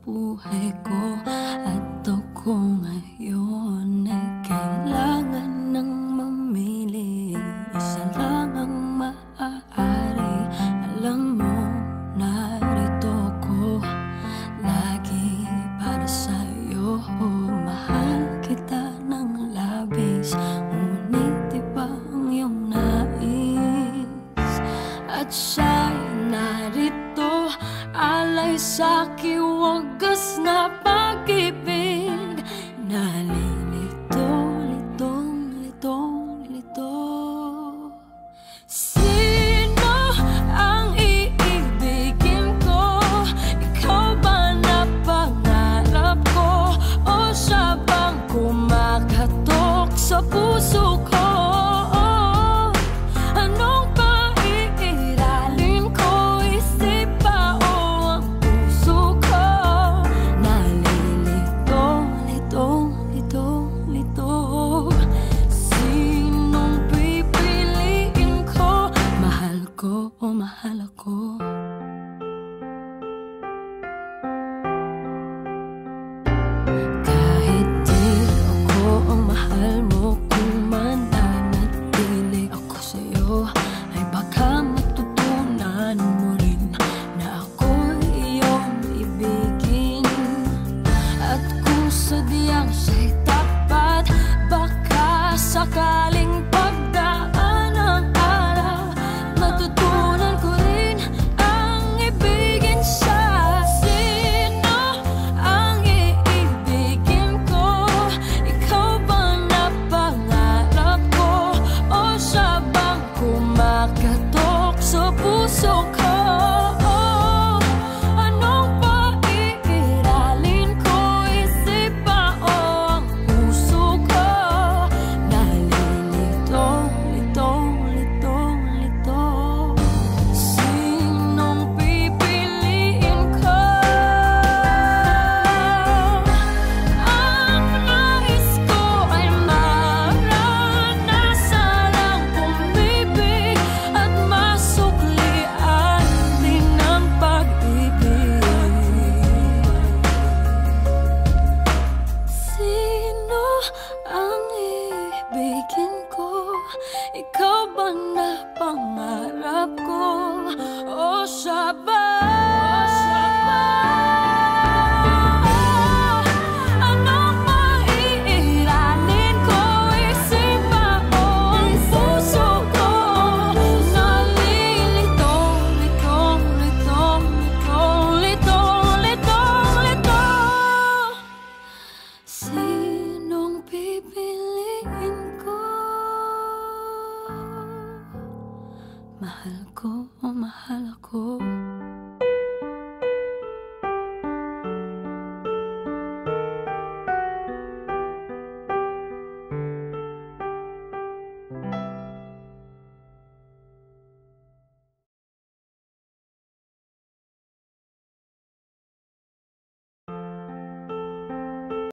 buhay ko. At ako ngayon ay kailangan ng mamili. Isa lang ang maaari. Alam mo, narito ko lagi para sa'yo. Mahal kita ng labis, ngunit iba ang iyong nais. At siya'y narito, alay sa'king wagas na pag-ibig. Nalilito, litong, litong, lito. Sino ang iibigin ko? Ikaw ba na pangarap ko? O siya bang kumakatok sa puso ko? Anong paiiralin ko? Isip ba o ang puso ko? Nalilito, litong, litong, lito. Sinong pipiliin ko? Mahal ko o mahal ako? Kahit di ako ang mahal mo, kung mananatili ako sa'yo, ay baka matutunan mo rin na ako'y iyong ibigin. At kung sadyang siya'y tapat, baka sakaling pagdaan ng araw, matutunan ko rin ang ibigin siya. Sino ang iibigin ko? Ikaw ba na pangarap ko? O siya bang kumakatok sa puso ko? Anong paiiralin ko? Isip ba o ang puso ko? Nalilito, litong, litong, lito. Sinong pipiliin ko? Ang nais ko ay maranasan ang pumibig at masuklian din ang pag-ibig. Sino ang iibigin ko? Ikaw ba na pangarap ko? O siya ba? Anong maiiralin ko? Isip ba o ang puso ko? Nalilito, litong, litong, litong, litong, litong, lito. Sinong pipiliin ko? Mahal ko o mahal ako?